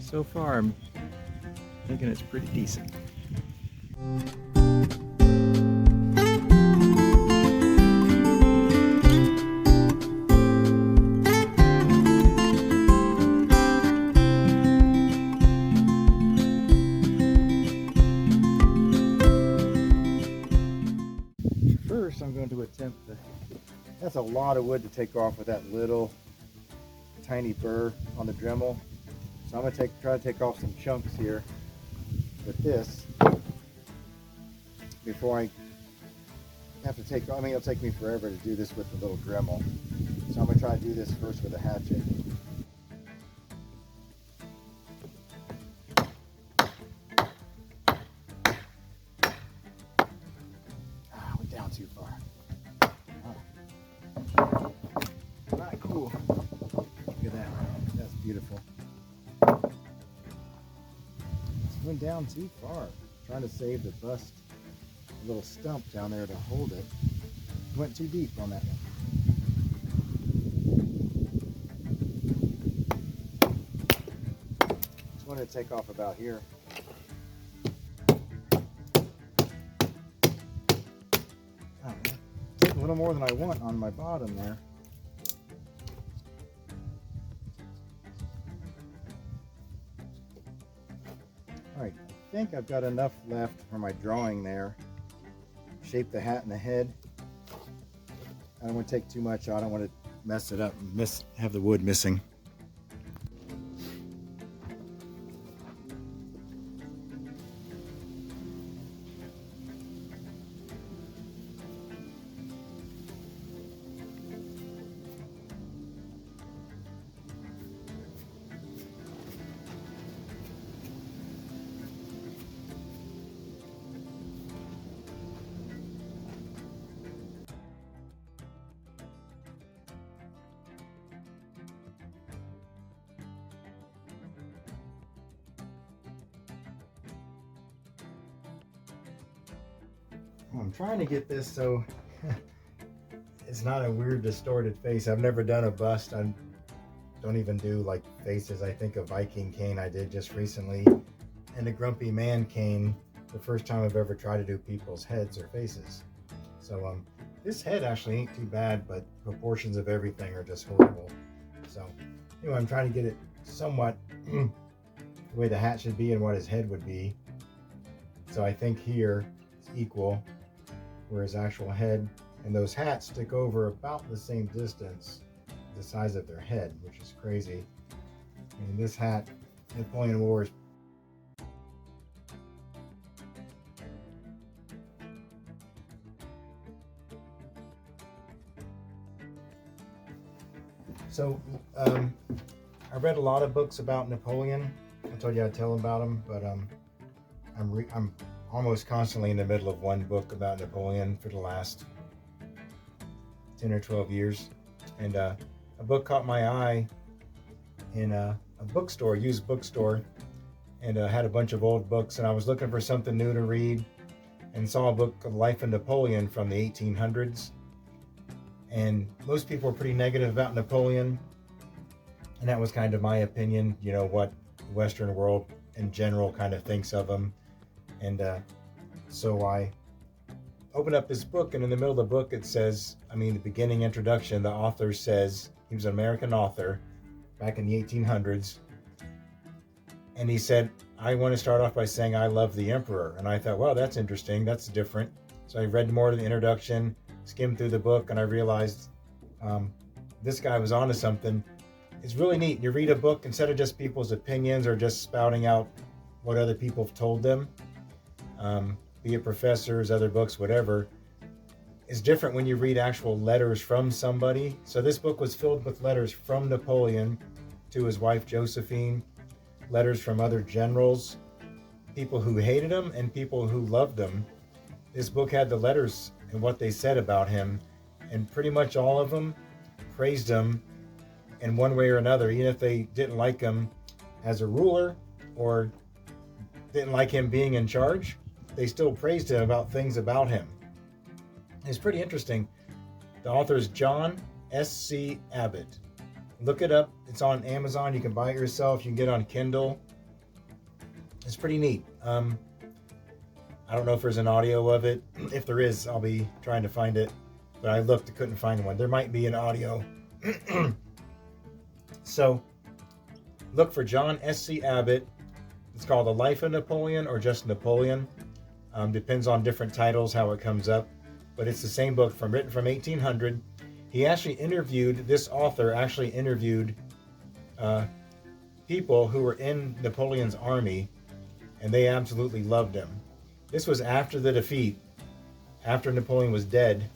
so far I'm thinking it's pretty decent. First, I'm going to attempt to, that's a lot of wood to take off with that little tiny burr on the Dremel. So I'm going to try to take off some chunks here with this before I have to take, I mean, it'll take me forever to do this with the little Dremel. So I'm going to try to do this first with a hatchet. Went down too far. Not cool. Look at that. That's beautiful. Went down too far. Trying to save the bust, little stump down there to hold it. Went too deep on that one. Just wanted to take off about here. Oh, a little more than I want on my bottom there. Alright, I think I've got enough left for my drawing there. Shape the hat and the head. I don't want to take too much out. I don't want to mess it up and have the wood missing. I'm trying to get this so it's not a weird distorted face. I've never done a bust. I don't even do like faces. I think a Viking cane I did just recently and a grumpy man cane the first time I've ever tried to do people's heads or faces. So this head actually ain't too bad, but proportions of everything are just horrible. So anyway, I'm trying to get it somewhat the way the hat should be and what his head would be. So I think here it's equal where his actual head and those hats stick over about the same distance the size of their head, which is crazy. And this hat, Napoleon Wars. So I read a lot of books about Napoleon. I told you I'd tell about him, but I'm almost constantly in the middle of one book about Napoleon for the last 10 or 12 years. And a book caught my eye in a bookstore, used bookstore, and had a bunch of old books. And I was looking for something new to read and saw a book of Life of Napoleon from the 1800s. And most people were pretty negative about Napoleon. And that was kind of my opinion, you know, what the Western world in general kind of thinks of him. And so I opened up this book, and in the middle of the book it says, the beginning introduction, the author says, he was an American author back in the 1800s, and he said, I want to start off by saying I love the emperor. And I thought, well, that's interesting, that's different. So I read more of the introduction, skimmed through the book, and I realized this guy was onto something. It's really neat. You read a book, instead of just people's opinions or just spouting out what other people have told them, be it professors, other books, whatever. It's different when you read actual letters from somebody. So this book was filled with letters from Napoleon to his wife Josephine, letters from other generals, people who hated him and people who loved him. This book had the letters and what they said about him, and pretty much all of them praised him in one way or another, even if they didn't like him as a ruler or didn't like him being in charge. They still praised him about things about him. It's pretty interesting. The author is John S.C. Abbott. Look it up. It's on Amazon. You can buy it yourself. You can get it on Kindle. It's pretty neat. I don't know if there's an audio of it. If there is, I'll be trying to find it. But I looked, I couldn't find one. There might be an audio. So look for John S.C. Abbott. It's called The Life of Napoleon or just Napoleon. Depends on different titles how it comes up. But it's the same book written from 1800. He actually interviewed, this author actually interviewed people who were in Napoleon's army, and they absolutely loved him. This was after the defeat, after Napoleon was dead,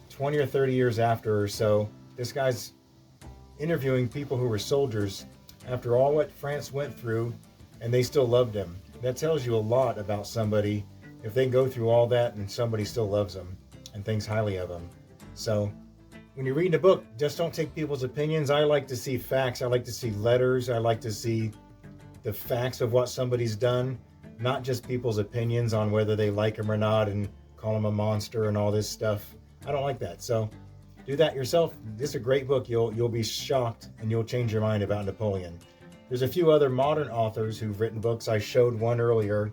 20 or 30 years after or so. This guy's interviewing people who were soldiers after all what France went through, and they still loved him. That tells you a lot about somebody if they can go through all that and somebody still loves them and thinks highly of them. So when you're reading a book, just don't take people's opinions. I like to see facts. I like to see letters. I like to see the facts of what somebody's done, not just people's opinions on whether they like him or not and call him a monster and all this stuff. I don't like that. So do that yourself. This is a great book. You'll be shocked and you'll change your mind about Napoleon. There's a few other modern authors who've written books. I showed one earlier,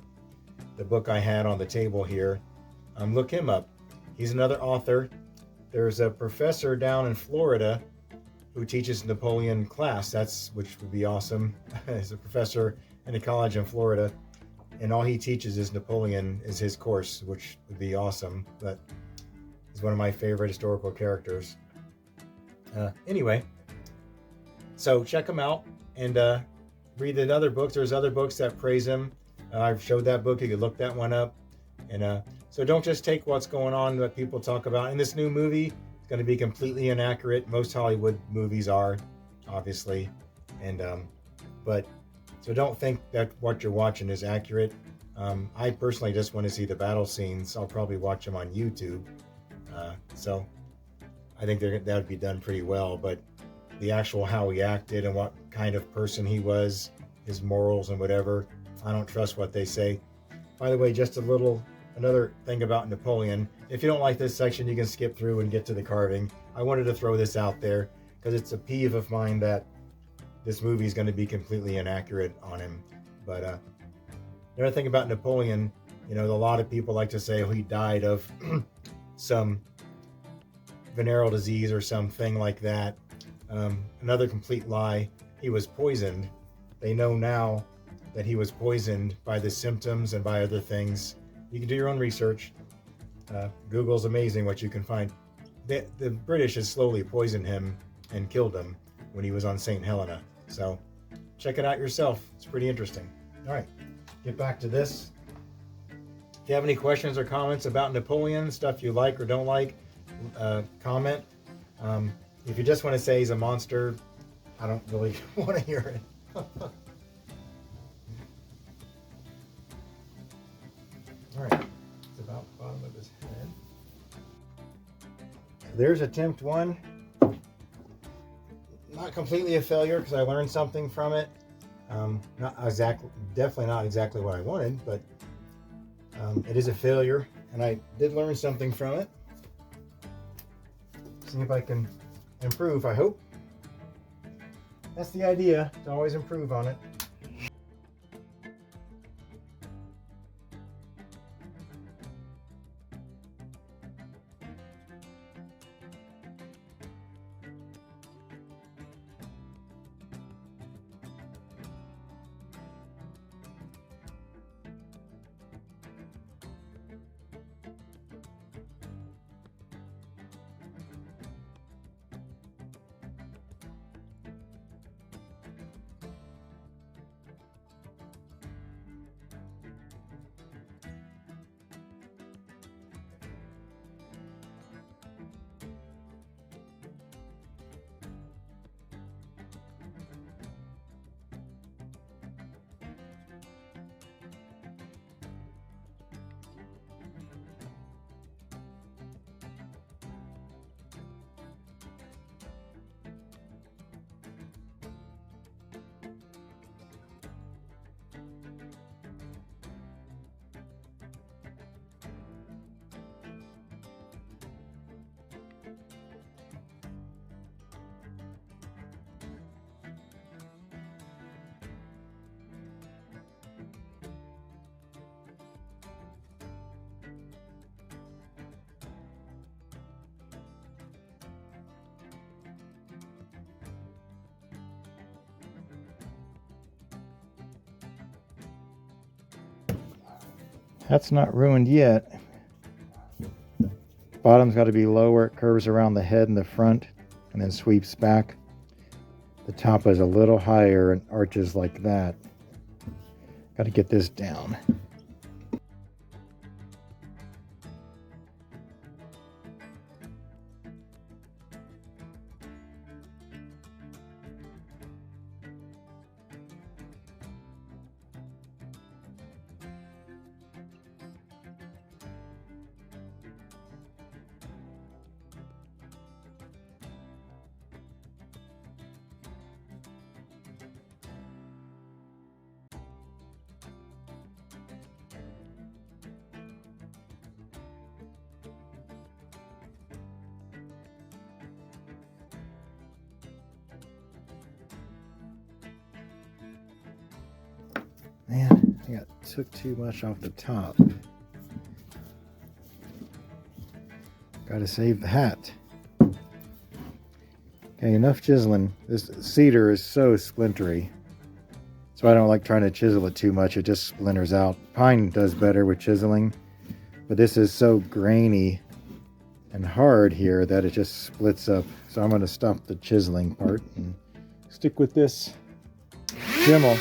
the book I had on the table here. Look him up. He's another author. There's a professor down in Florida who teaches Napoleon class. Which would be awesome. He's a professor in a college in Florida, and all he teaches is Napoleon is his course, which would be awesome. But he's one of my favorite historical characters. Anyway, so check him out and read the other books. There's other books that praise him. I've showed that book. You could look that one up. And so don't just take what's going on that people talk about. In this new movie, it's going to be completely inaccurate. Most Hollywood movies are, obviously. And but so don't think that what you're watching is accurate. I personally just want to see the battle scenes. I'll probably watch them on YouTube. So I think that would be done pretty well. But the actual how he acted and what kind of person he was, his morals and whatever, I don't trust what they say. By the way, just another thing about Napoleon. If you don't like this section, you can skip through and get to the carving. I wanted to throw this out there because it's a peeve of mine that this movie is going to be completely inaccurate on him. But another thing about Napoleon, a lot of people like to say, oh, he died of some venereal disease or something like that. Another complete lie. He was poisoned. They know now that he was poisoned by the symptoms and by other things. You can do your own research. Google's amazing what you can find. The British has slowly poisoned him and killed him when he was on St. Helena. So check it out yourself. It's pretty interesting. All right, get back to this. If you have any questions or comments about Napoleon, stuff you like or don't like, comment. If you just want to say he's a monster, I don't really want to hear it. All right, it's about the bottom of his head. There's attempt one. Not completely a failure because I learned something from it. Definitely not exactly what I wanted, but it is a failure, and I did learn something from it. See if I can improve, I hope. That's the idea, to always improve on it. That's not ruined yet. Bottom's got to be lower. It curves around the head and the front and then sweeps back. The top is a little higher and arches like that. Got to get this down. Man, I took too much off the top. Gotta save the hat. Okay, enough chiseling. This cedar is so splintery. So I don't like trying to chisel it too much. It just splinters out. Pine does better with chiseling. But this is so grainy and hard here that it just splits up. So I'm going to stop the chiseling part and stick with this Dremel.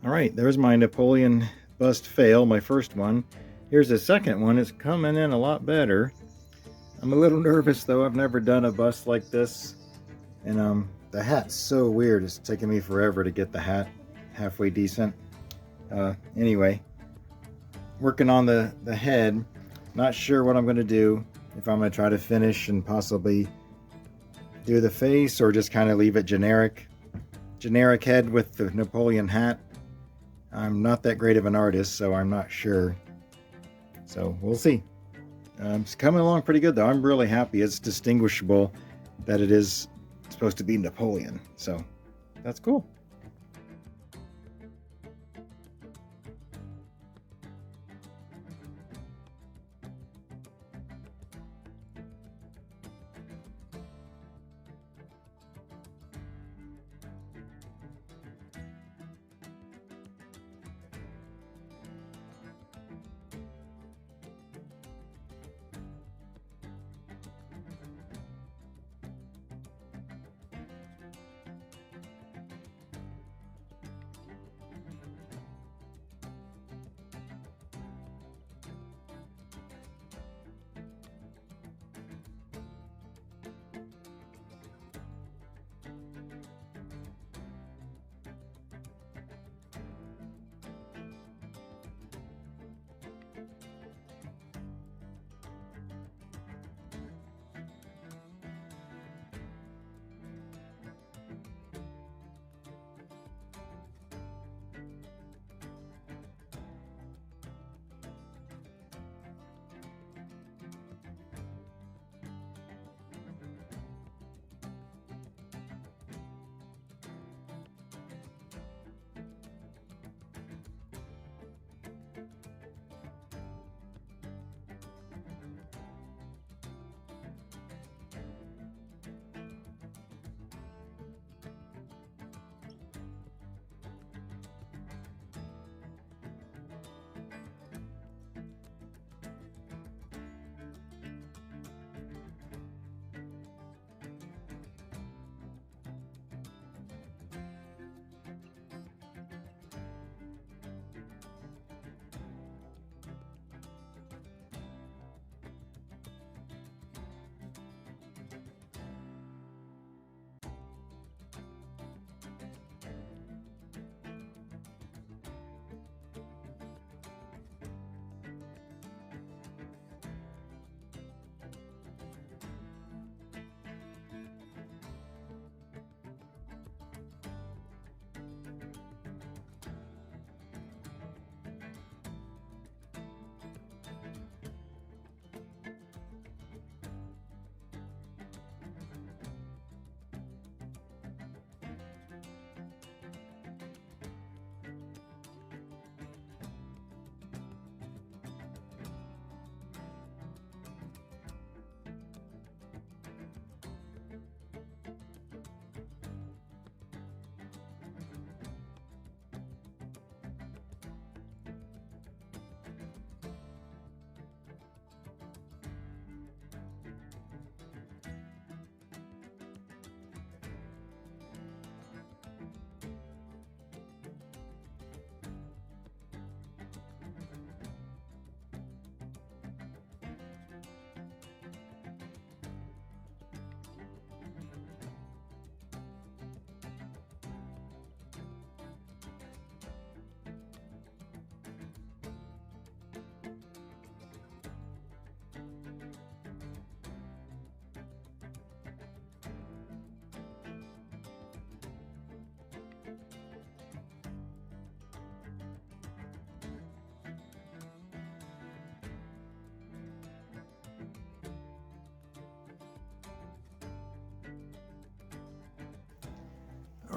All right, there's my Napoleon bust fail, my first one. Here's the second one. It's coming in a lot better. I'm a little nervous though. I've never done a bust like this. And the hat's so weird. It's taken me forever to get the hat halfway decent. Anyway, working on the head. Not sure what I'm going to do. If I'm going to try to finish and possibly do the face or just kind of leave it generic head with the Napoleon hat. I'm not that great of an artist, so I'm not sure. So we'll see. It's coming along pretty good though. I'm really happy. It's distinguishable that it is supposed to be Napoleon. So that's cool.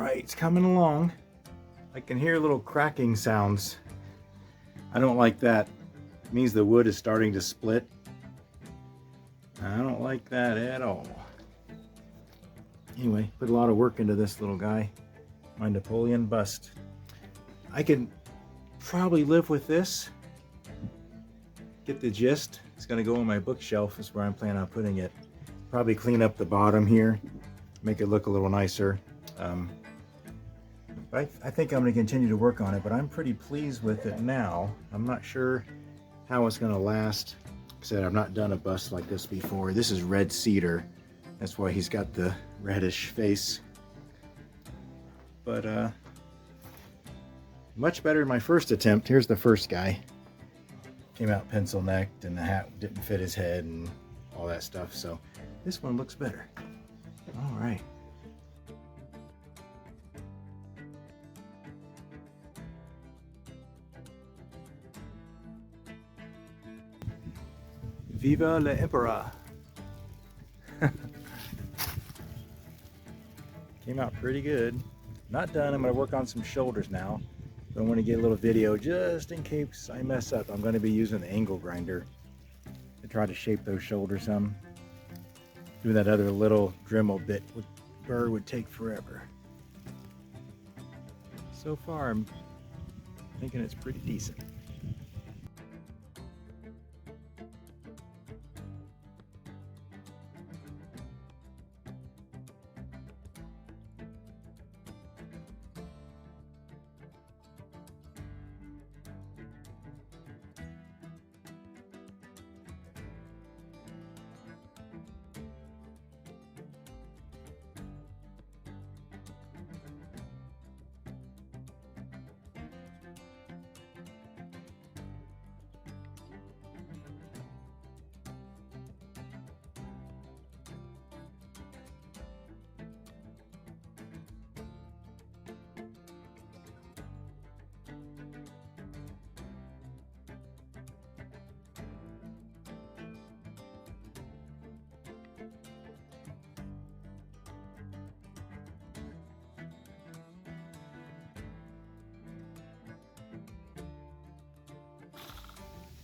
right, it's coming along. I can hear little cracking sounds. I don't like that. It means the wood is starting to split. I don't like that at all. Anyway, put a lot of work into this little guy. My Napoleon bust. I can probably live with this. Get the gist. It's gonna go on my bookshelf is where I'm planning on putting it. Probably clean up the bottom here, make it look a little nicer. But I think I'm gonna continue to work on it, but I'm pretty pleased with it now. I'm not sure how it's gonna last. Like I said, I've not done a bust like this before. This is red cedar. That's why he's got the reddish face. But much better than my first attempt. Here's the first guy. Came out pencil necked and the hat didn't fit his head and all that stuff. So this one looks better. All right. Viva la Emperor. Came out pretty good. Not done. I'm going to work on some shoulders now. But I want to get a little video just in case I mess up. I'm going to be using the angle grinder to try to shape those shoulders some. Doing that other little Dremel bit with burr would take forever. So far, I'm thinking it's pretty decent.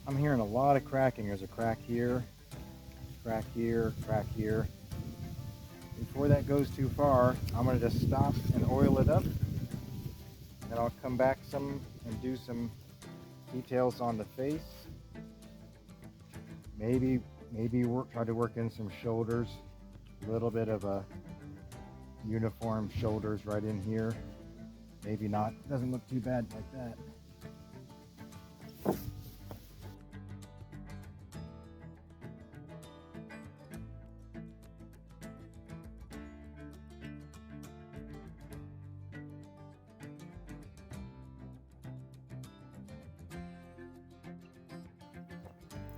I'm hearing a lot of cracking. There's a crack here, crack here, crack here. Before that goes too far, I'm going to just stop and oil it up. Then I'll come back some and do some details on the face. Maybe try to work in some shoulders. A little bit of a uniform shoulders right in here. Maybe not. Doesn't look too bad like that.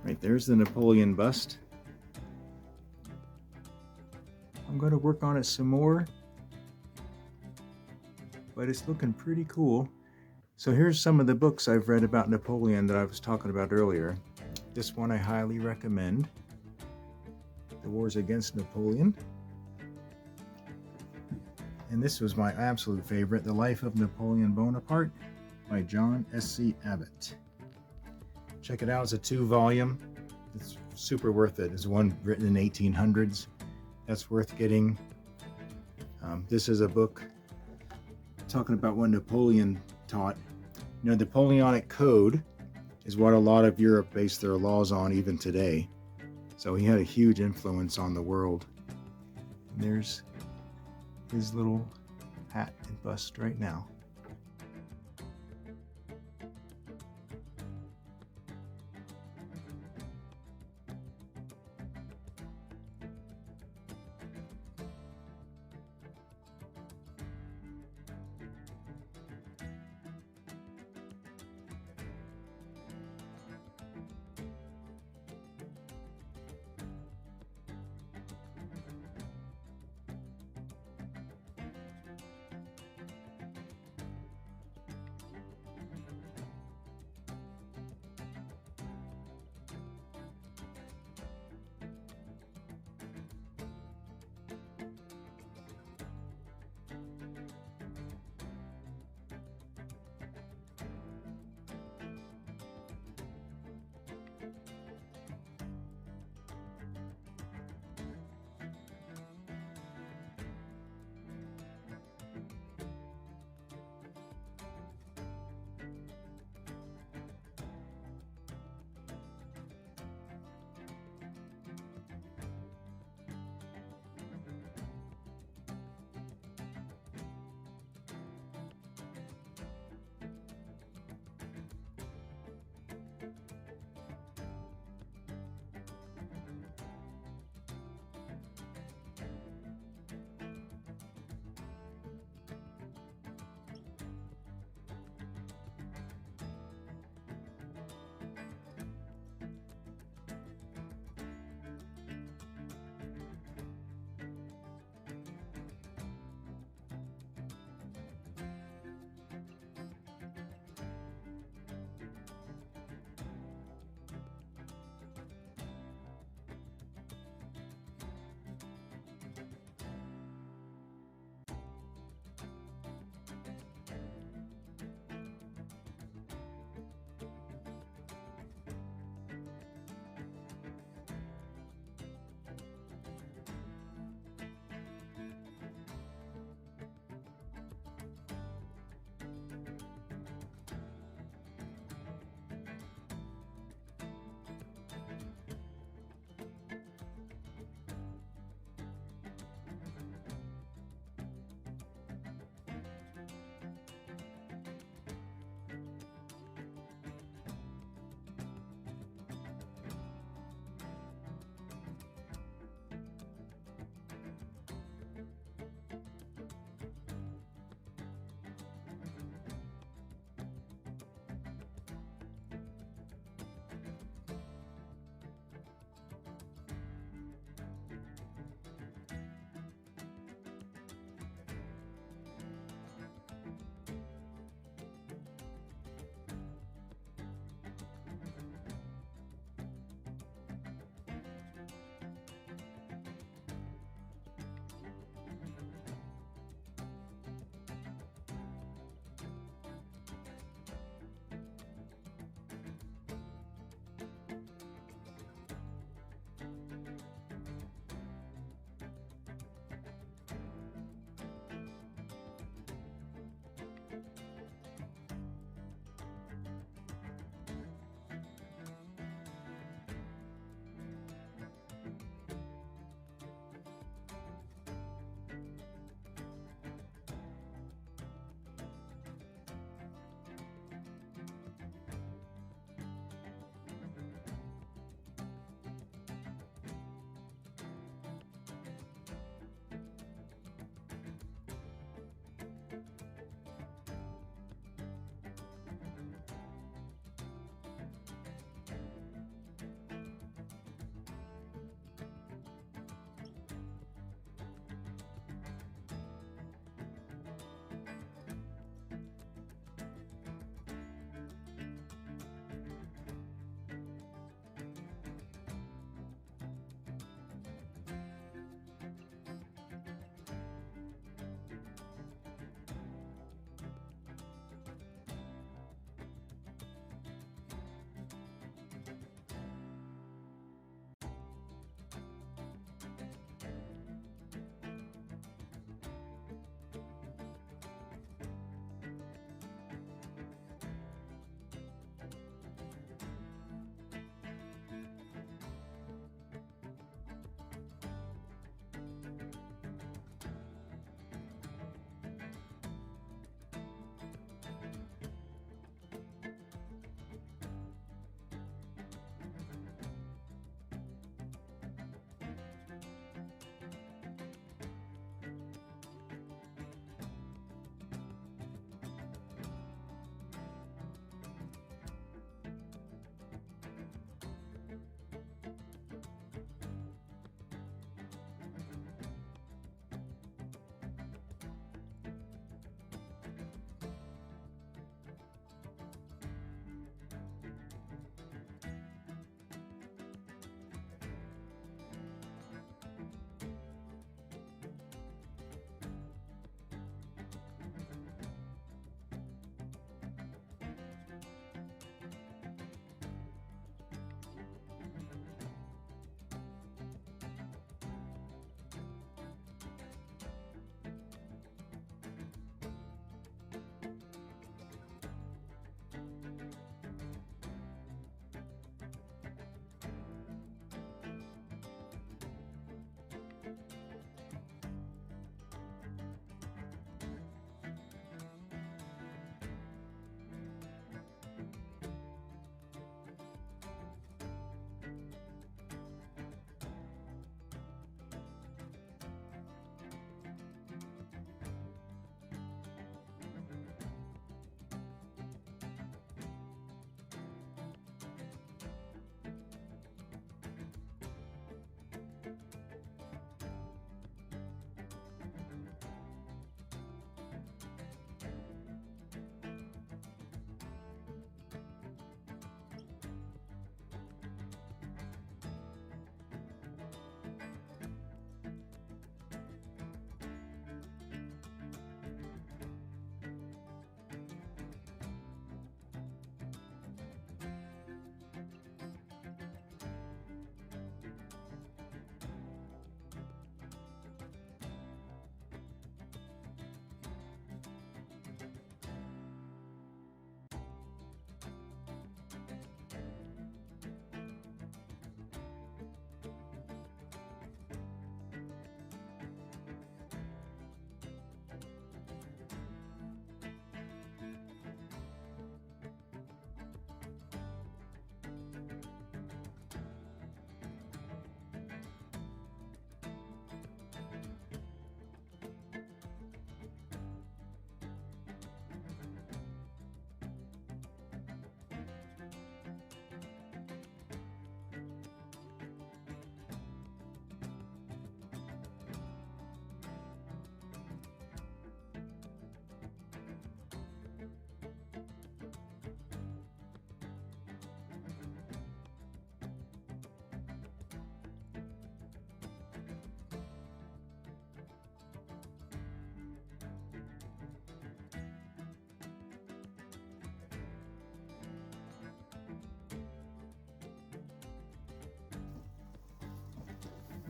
Right, there's the Napoleon bust. I'm going to work on it some more, but it's looking pretty cool. So here's some of the books I've read about Napoleon that I was talking about earlier. This one I highly recommend. The Wars Against Napoleon. And this was my absolute favorite, The Life of Napoleon Bonaparte by John S.C. Abbott. Check it out, it's a 2-volume. It's super worth it. It's one written in 1800s. That's worth getting. This is a book talking about what Napoleon taught. You know, the Napoleonic Code is what a lot of Europe based their laws on even today. So he had a huge influence on the world. And there's his little hat and bust right now.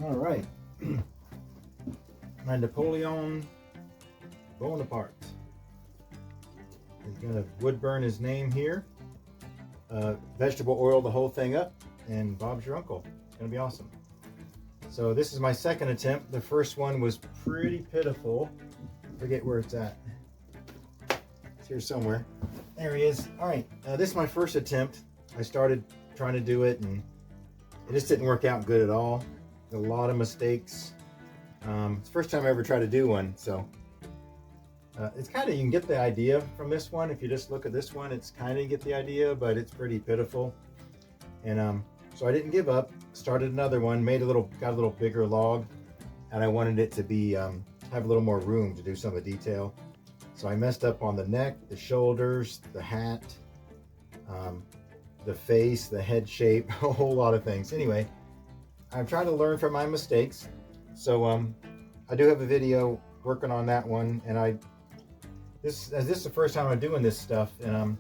All right. My Napoleon Bonaparte. He's going to wood burn his name here. Vegetable oil the whole thing up, and Bob's your uncle. It's going to be awesome. So this is my second attempt. The first one was pretty pitiful. Forget where it's at. It's here somewhere. There he is. All right, this is my first attempt. I started trying to do it, and it just didn't work out good at all. A lot of mistakes. It's the first time I ever tried to do one, so it's kind of, you can get the idea from this one. If you just look at this one, it's kind of, you get the idea, but it's pretty pitiful. And so I didn't give up. Started another one, got a little bigger log, and I wanted it to be have a little more room to do some of the detail. So I messed up on the neck, the shoulders, the hat, the face, the head shape, a whole lot of things. Anyway, I'm trying to learn from my mistakes. So I do have a video working on that one, and this is the first time I'm doing this stuff, and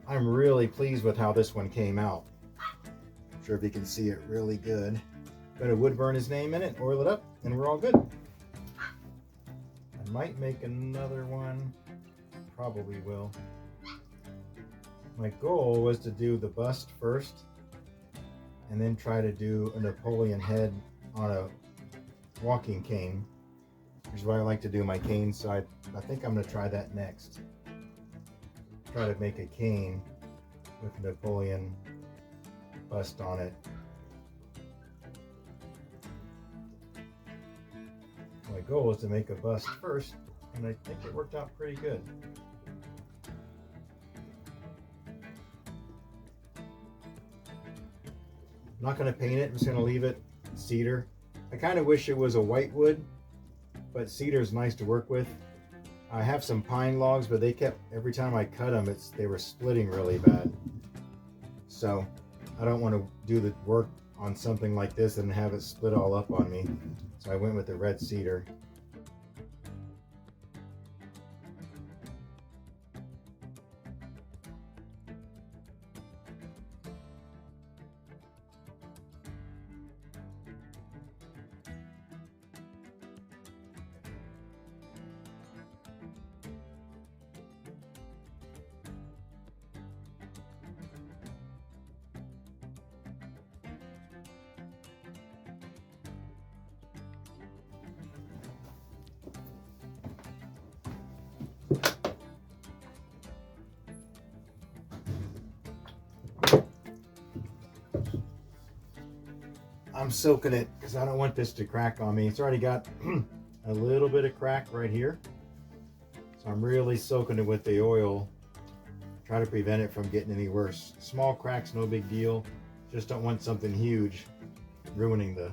I'm really pleased with how this one came out. I'm sure if you can see it really good. Going to wood burn his name in it, oil it up, and we're all good. I might make another one, probably will. My goal was to do the bust first, and then try to do a Napoleon head on a walking cane, which is what I like to do my cane. So I think I'm going to try that next. Try to make a cane with Napoleon bust on it. My goal was to make a bust first, and I think it worked out pretty good. I'm not going to paint it, I'm just going to leave it cedar. I kind of wish it was a white wood, but cedar is nice to work with. I have some pine logs, but every time I cut them, they were splitting really bad. So I don't want to do the work on something like this and have it split all up on me. So I went with the red cedar. I'm soaking it because I don't want this to crack on me. It's already got a little bit of crack right here. So I'm really soaking it with the oil. Try to prevent it from getting any worse. Small cracks, no big deal. Just don't want something huge ruining the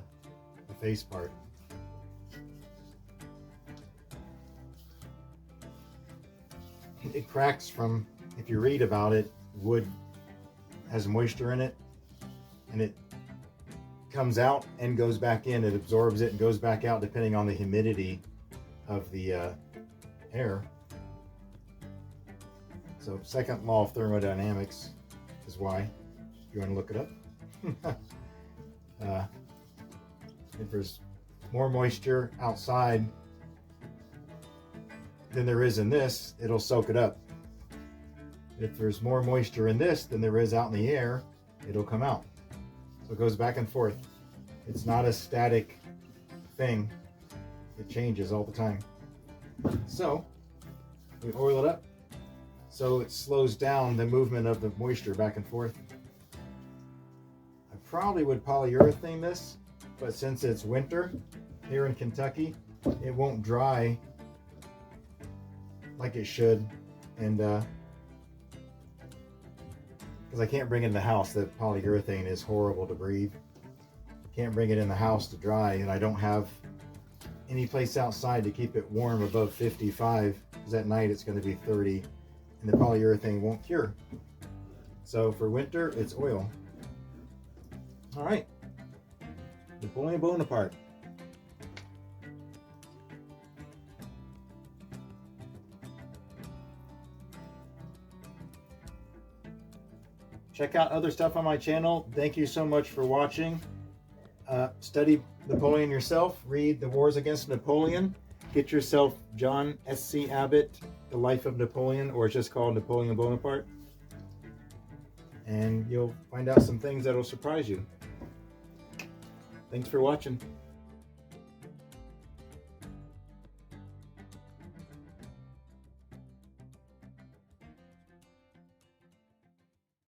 face part. It cracks from, if you read about it, wood has moisture in it, and it comes out and goes back in. It absorbs it and goes back out depending on the humidity of the air. So second law of thermodynamics is why, if you want to look it up. If there's more moisture outside than there is in this, it'll soak it up. If there's more moisture in this than there is out in the air, it'll come out. So it goes back and forth. It's not a static thing. It changes all the time. So we oil it up so it slows down the movement of the moisture back and forth. I probably would polyurethane this, but since it's winter here in Kentucky, it won't dry like it should, and because I can't bring it in the house. The polyurethane is horrible to breathe. Can't bring it in the house to dry, and I don't have any place outside to keep it warm above 55, because at night it's going to be 30, and the polyurethane won't cure. So for winter, it's oil. All right, Napoleon Bonaparte. Check out other stuff on my channel. Thank you so much for watching. Study Napoleon yourself, read The Wars Against Napoleon. Get yourself John S.C. Abbott, The Life of Napoleon, or it's just called Napoleon Bonaparte. And you'll find out some things that'll surprise you. Thanks for watching.